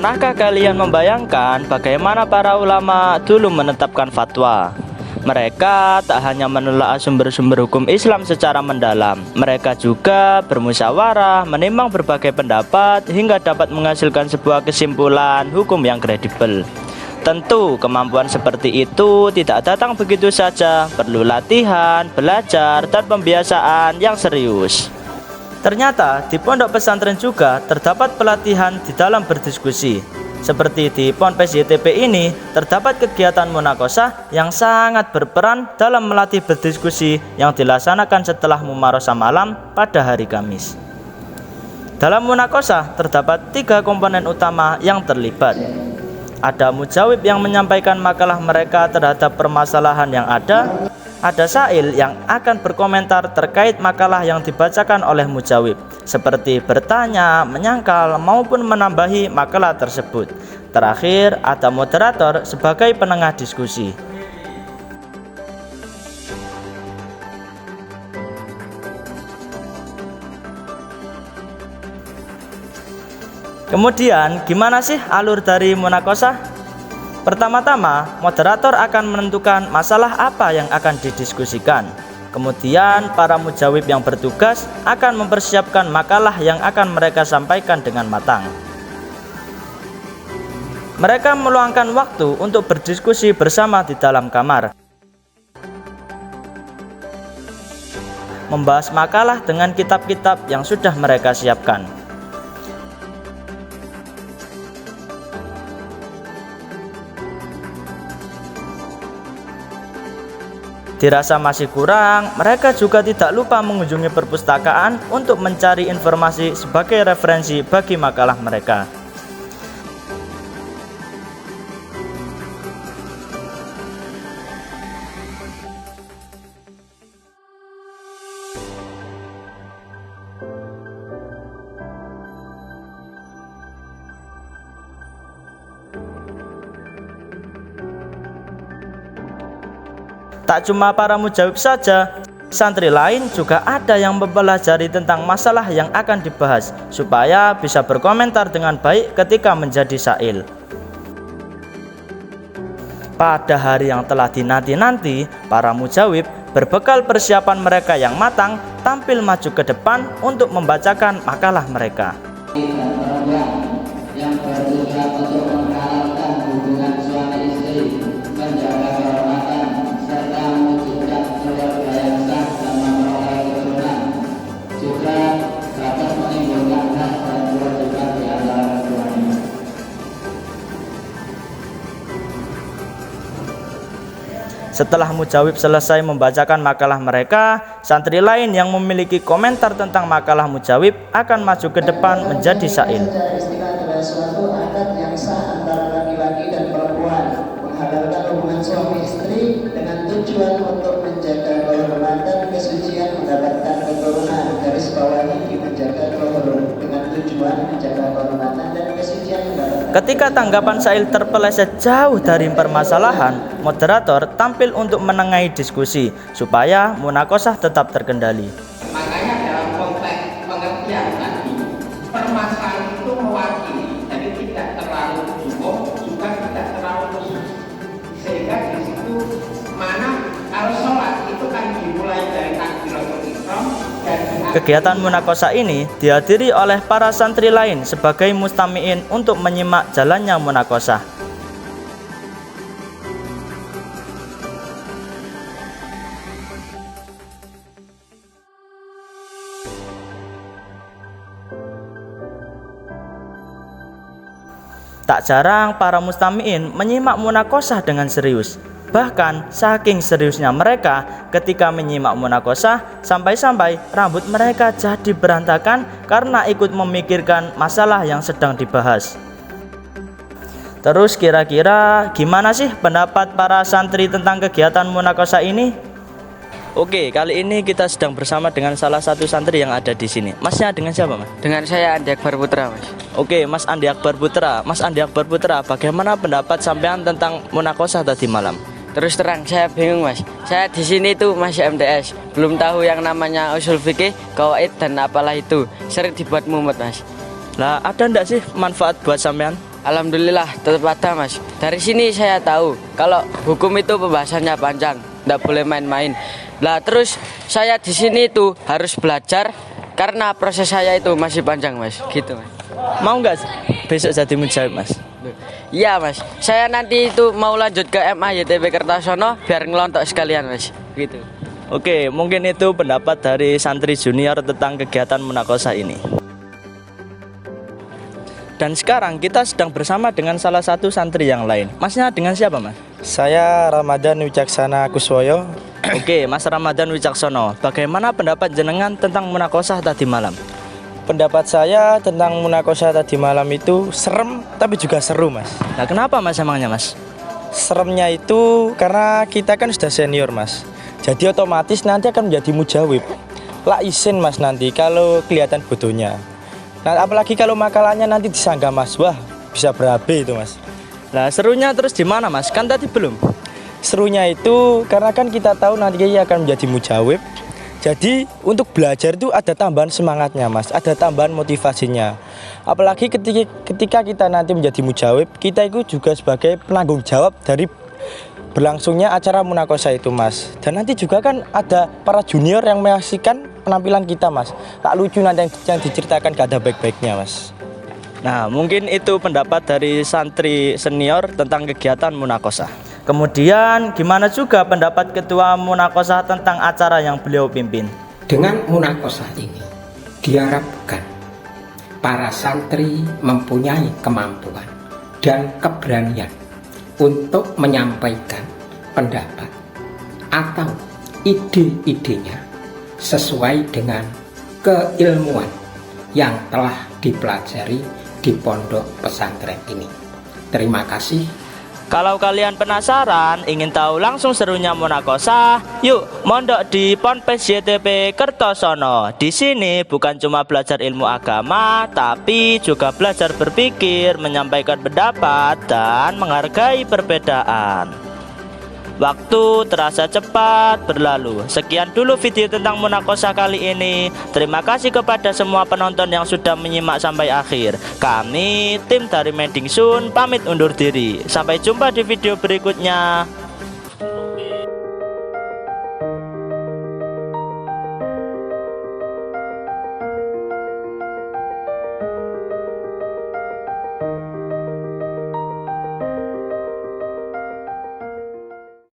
Pernahkah kalian membayangkan bagaimana para ulama dulu menetapkan fatwa? Mereka tak hanya menelaah sumber-sumber hukum Islam secara mendalam, mereka juga bermusyawarah, menimbang berbagai pendapat hingga dapat menghasilkan sebuah kesimpulan hukum yang kredibel. Tentu kemampuan seperti itu tidak datang begitu saja, perlu latihan, belajar, dan pembiasaan yang serius. Ternyata di pondok pesantren juga terdapat pelatihan di dalam berdiskusi. Seperti di Ponpes YTP ini, terdapat kegiatan munakosah yang sangat berperan dalam melatih berdiskusi yang dilaksanakan setelah mumarosah malam pada hari Kamis. Dalam munakosah terdapat 3 komponen utama yang terlibat. Ada mujawib yang menyampaikan makalah mereka terhadap permasalahan yang ada sa'il yang akan berkomentar terkait makalah yang dibacakan oleh mujawib, seperti bertanya, menyangkal, maupun menambahi makalah tersebut. Terakhir, ada moderator sebagai penengah diskusi. Kemudian, gimana sih alur dari munakosah? Pertama-tama, moderator akan menentukan masalah apa yang akan didiskusikan. Kemudian, para mujawib yang bertugas akan mempersiapkan makalah yang akan mereka sampaikan dengan matang. Mereka meluangkan waktu untuk berdiskusi bersama di dalam kamar, membahas makalah dengan kitab-kitab yang sudah mereka siapkan. Dirasa masih kurang, mereka juga tidak lupa mengunjungi perpustakaan untuk mencari informasi sebagai referensi bagi makalah mereka. Tak cuma para mujawib saja, santri lain juga ada yang mempelajari tentang masalah yang akan dibahas supaya bisa berkomentar dengan baik ketika menjadi sa'il. Pada hari yang telah dinanti-nanti, para mujawib berbekal persiapan mereka yang matang tampil maju ke depan untuk membacakan makalah mereka. Yang bertujuan untuk menghalalkan hubungan suami istri, menjaga kehormatan serta mewujudkan keluarga yang sah dan memperoleh keturunan, juga dapat menimbulkan hak dan kewajiban di antara keduanya. Setelah mujawib selesai membacakan makalah mereka, santri lain yang memiliki komentar tentang makalah mujawib akan maju ke depan menjadi sa'il. Suatu akad yang sah antara laki-laki dan perempuan, menghalalkan hubungan suami istri dengan tujuan untuk menjaga kehormatan, kesucian, mendapatkan keturunan. Garis bawahi menjaga kehormatan dengan tujuan menjaga kehormatan dan kesucian, mendapatkan. Ketika tanggapan sa'il terpeleset jauh dari permasalahan, moderator tampil untuk menengahi diskusi supaya munakosah tetap terkendali. Makanya dalam konteks pengertian tadi, permasalahan itu mewakili, jadi tidak terlalu umum, juga tidak terlalu khusus. Sehingga di situ mana kalau sholat itu kan dimulai dari takbiratul ihram dan kegiatan munakosah ini dihadiri oleh para santri lain sebagai mustami'in untuk menyimak jalannya munakosah. Tak jarang para mustami'in menyimak munakosah dengan serius. Bahkan saking seriusnya mereka ketika menyimak munakosah, sampai-sampai rambut mereka jadi berantakan karena ikut memikirkan masalah yang sedang dibahas. Terus kira-kira gimana sih pendapat para santri tentang kegiatan munakosah ini? Oke, kali ini kita sedang bersama dengan salah satu santri yang ada di sini. Masnya dengan siapa, Mas? Dengan saya Andi Akbar Putra, Mas. Oke, Mas Andi Akbar Putra. Mas Andi Akbar Putra, bagaimana pendapat sampean tentang munakosah tadi malam? Terus terang saya bingung, Mas. Saya di sini tuh masih MTS, belum tahu yang namanya usul fikih, qawaid dan apalah itu. Sering dibuat mumet, Mas. Lah, ada ndak sih manfaat buat sampean? Alhamdulillah tetap ada mas. Dari sini saya tahu kalau hukum itu pembahasannya panjang, tidak boleh main-main. Lah terus saya di sini itu harus belajar karena proses saya itu masih panjang mas. Gitu mas. Mau nggak besok jadi mujahid mas? Iya mas. Saya nanti itu mau lanjut ke MA YTB Kertosono biar ngelontok sekalian mas. Gitu. Oke, mungkin itu pendapat dari santri junior tentang kegiatan munakosah ini. Dan sekarang kita sedang bersama dengan salah satu santri yang lain. Masnya dengan siapa mas? Saya Ramadan Wicaksana Kuswoyo. Oke, Mas Ramadan Wicaksono, bagaimana pendapat jenengan tentang munakosah tadi malam? Pendapat saya tentang munakosah tadi malam itu serem tapi juga seru mas. Nah, kenapa mas emangnya mas? Seremnya itu karena kita kan sudah senior mas. Jadi otomatis nanti akan menjadi mujawib. Lah isin mas nanti kalau kelihatan bodohnya. Nah apalagi kalau makalahnya nanti disanggah mas, wah bisa berabe itu mas. Lah serunya terus di mana mas? Kan tadi belum. Serunya itu karena kan kita tahu nanti akan menjadi mujawib. Jadi untuk belajar itu ada tambahan semangatnya mas, ada tambahan motivasinya. Apalagi ketika kita nanti menjadi mujawib, kita itu juga sebagai penanggung jawab dari berlangsungnya acara munakosah itu mas. Dan nanti juga kan ada para junior yang menyaksikan penampilan kita mas. Tak lucu nanti yang diceritakan gak ada baik-baiknya mas. Nah, mungkin itu pendapat dari santri senior tentang kegiatan munakosah. Kemudian gimana juga pendapat ketua munakosah tentang acara yang beliau pimpin? Dengan munakosah ini diharapkan para santri mempunyai kemampuan dan keberanian untuk menyampaikan pendapat atau ide-idenya sesuai dengan keilmuan yang telah dipelajari di pondok pesantren ini. Terima kasih. Kalau kalian penasaran, ingin tahu langsung serunya munakosah, yuk mondok di Ponpes YTB Kertosono. Di sini bukan cuma belajar ilmu agama, tapi juga belajar berpikir, menyampaikan pendapat, dan menghargai perbedaan. Waktu terasa cepat berlalu. Sekian dulu video tentang munakosah kali ini. Terima kasih kepada semua penonton yang sudah menyimak sampai akhir. Kami tim dari Mending Sun pamit undur diri. Sampai jumpa di video berikutnya.